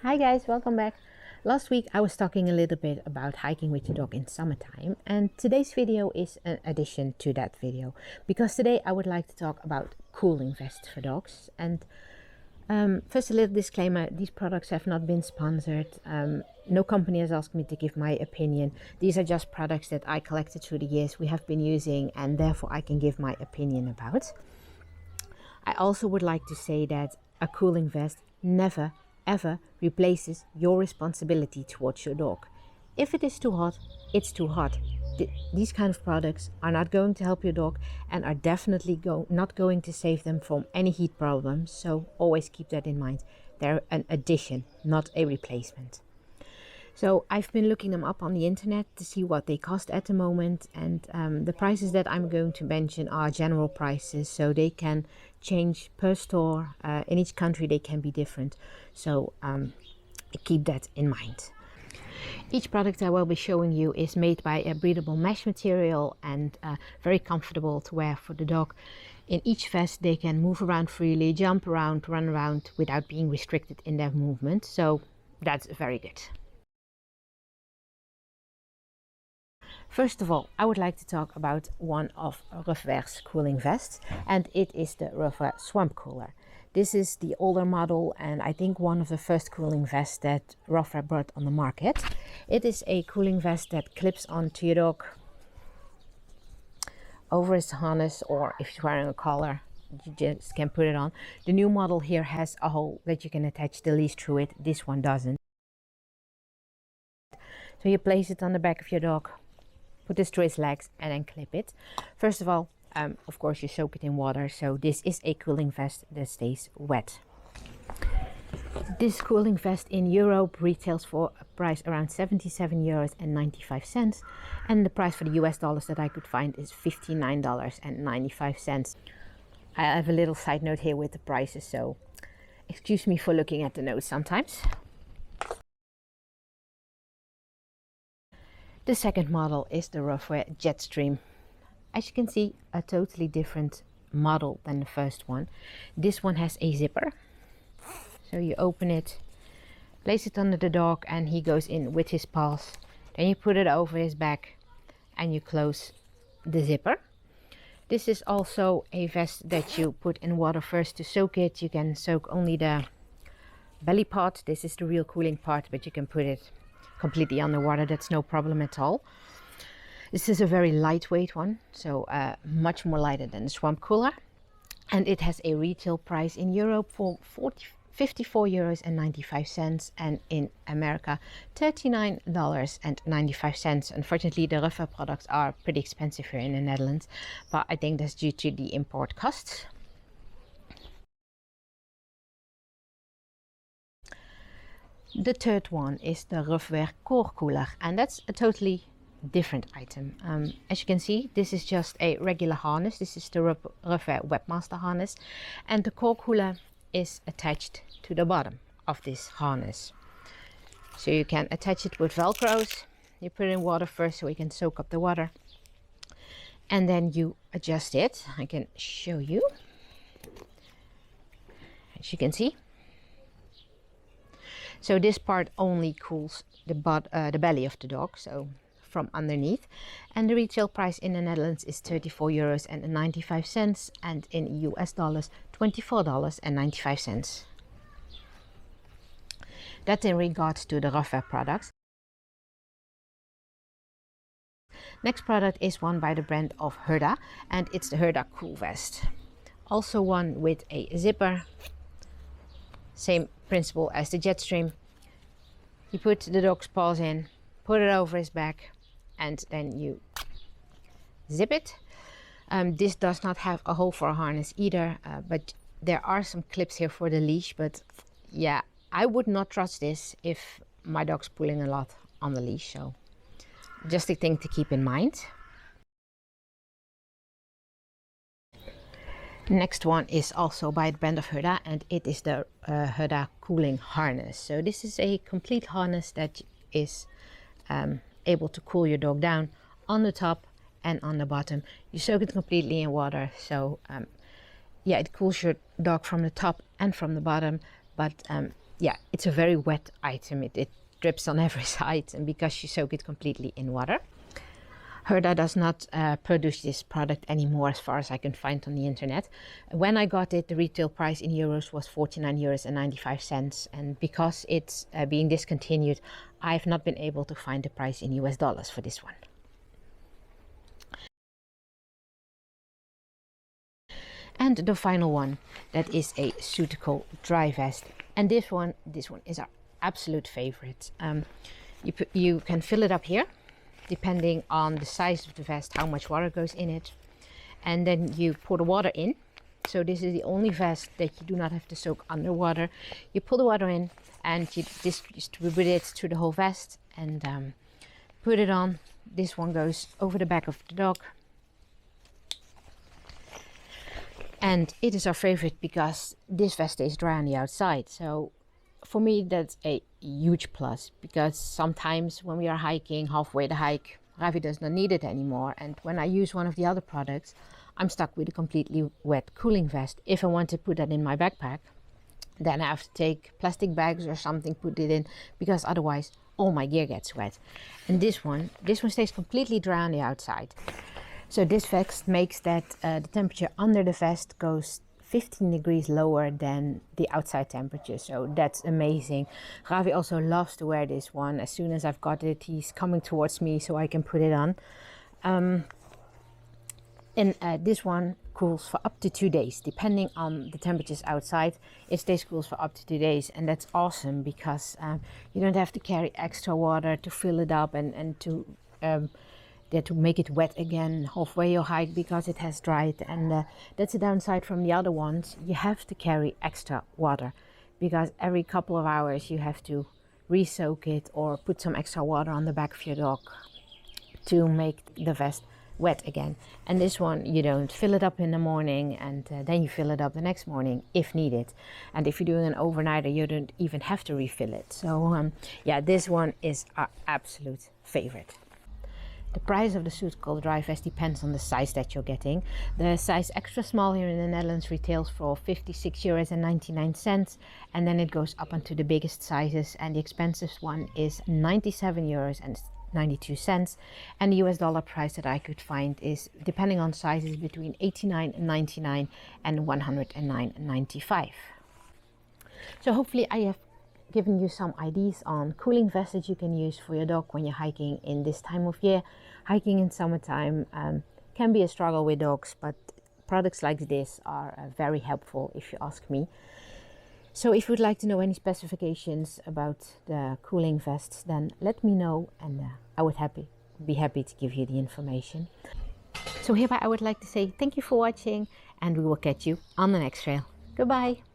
Hi guys, welcome back. Last week I was talking a little bit about hiking with your dog in summertime, and today's video is an addition to that video because today I would like to talk about cooling vests for dogs. And first, a little disclaimer: these products have not been sponsored. No company has asked me to give my opinion. These are just products that I collected through the years we have been using, and therefore I can give my opinion about. I also would like to say that a cooling vest never ever replaces your responsibility towards your dog. If it is too hot, it's too hot. These kind of products are not going to help your dog and are definitely not going to save them from any heat problems. So always keep that in mind. They're an addition, not a replacement. So I've been looking them up on the internet to see what they cost at the moment, and the prices that I'm going to mention are general prices, so they can change per store. In each country they can be different, so keep that in mind. Each product I will be showing you is made by a breathable mesh material and very comfortable to wear for the dog. In each vest they can move around freely, jump around, run around without being restricted in their movement, so that's very good. First of all, I would like to talk about one of Ruffwear's cooling vests, and it is the Ruffwear Swamp Cooler. This is the older model and I think one of the first cooling vests that Ruffwear brought on the market. It is a cooling vest that clips onto your dog over his harness, or if he's wearing a collar, you just can put it on. The new model here has a hole that you can attach the leash through it. This one doesn't. So you place it on the back of your dog, put this through his legs and then clip it. First of all, of course you soak it in water, so this is a cooling vest that stays wet. This cooling vest in Europe retails for a price around €77.95, and the price for the US dollars that I could find is $59.95. I have a little side note here with the prices, so excuse me for looking at the notes sometimes. The second model is the Ruffwear Jetstream. As you can see, a totally different model than the first one. This one has a zipper. So you open it, place it under the dog and he goes in with his paws. Then you put it over his back and you close the zipper. This is also a vest that you put in water first to soak it. You can soak only the belly part. This is the real cooling part, but you can put it completely underwater, that's no problem at all. This is a very lightweight one, so much more lighter than the Swamp Cooler, and it has a retail price in Europe for €54.95 and in America $39.95. Unfortunately, the Ruffwear products are pretty expensive here in the Netherlands, but I think that's due to the import costs. The third one is the Ruffwear Core Cooler, and that's a totally different item. As you can see, this is just a regular harness. This is the Ruffwear Webmaster harness, and the Core Cooler is attached to the bottom of this harness. So you can attach it with Velcros. You put it in water first so it can soak up the water, and then you adjust it. I can show you. As you can see, so this part only cools the belly of the dog, so from underneath, and the retail price in the Netherlands is €34.95 and in US dollars $24.95. That's in regards to the Ruffwear products. Next product is one by the brand of Hurda, and it's the Hurda Cool Vest. Also one with a zipper. Same principle as the Jetstream. You put the dog's paws in, put it over his back, and then you zip it. This does not have a hole for a harness either, but there are some clips here for the leash, but yeah, I would not trust this if my dog's pulling a lot on the leash, so just a thing to keep in mind. Next one is also by the brand of Hurda, and it is the Hurda Cooling Harness. So this is a complete harness that is able to cool your dog down on the top and on the bottom. You soak it completely in water, so yeah, it cools your dog from the top and from the bottom, but yeah, it's a very wet item. It drips on every side, and because you soak it completely in water. Herda does not produce this product anymore as far as I can find on the internet. When I got it, the retail price in euros was 49.95 €, and because it's being discontinued, I've not been able to find the price in US dollars for this one. And the final one, that is a Sutical dry vest, and this one is our absolute favorite. You can fill it up here, depending on the size of the vest, how much water goes in it, and then you pour the water in. So this is the only vest that you do not have to soak underwater. You pull the water in and you distribute it to the whole vest and put it on. This one goes over the back of the dog, and it is our favorite because this vest stays dry on the outside. So for me, that's a huge plus, because sometimes when we are hiking, halfway the hike, Ravi does not need it anymore. And when I use one of the other products, I'm stuck with a completely wet cooling vest. If I want to put that in my backpack, then I have to take plastic bags or something, put it in, because otherwise all my gear gets wet. And this one stays completely dry on the outside. So this vest makes that the temperature under the vest goes 15 degrees lower than the outside temperature, so that's amazing. Ravi also loves to wear this one. As soon as I've got it, he's coming towards me so I can put it on. This one cools for up to 2 days, depending on the temperatures outside. It stays cool for up to 2 days, and that's awesome because you don't have to carry extra water to fill it up and to make it wet again halfway your hike because it has dried. And that's a downside from the other ones. You have to carry extra water because every couple of hours you have to re-soak it or put some extra water on the back of your dog to make the vest wet again. And this one, you don't fill it up in the morning and then you fill it up the next morning if needed. And if you're doing an overnighter, you don't even have to refill it. So yeah, this one is our absolute favorite. The price of the Sutical dry vest depends on the size that you're getting. The size extra small here in the Netherlands retails for 56.99 €, and then it goes up onto the biggest sizes, and the expensive one is 97.92 €. And the US dollar price that I could find is, depending on sizes, between 89.99 and 109.95. So hopefully I have given you some ideas on cooling vests that you can use for your dog when you're hiking in this time of year. Hiking in summertime can be a struggle with dogs, but products like this are very helpful if you ask me. So if you would like to know any specifications about the cooling vests, then let me know, and I would be happy to give you the information. So hereby I would like to say thank you for watching, and we will catch you on the next trail. Goodbye.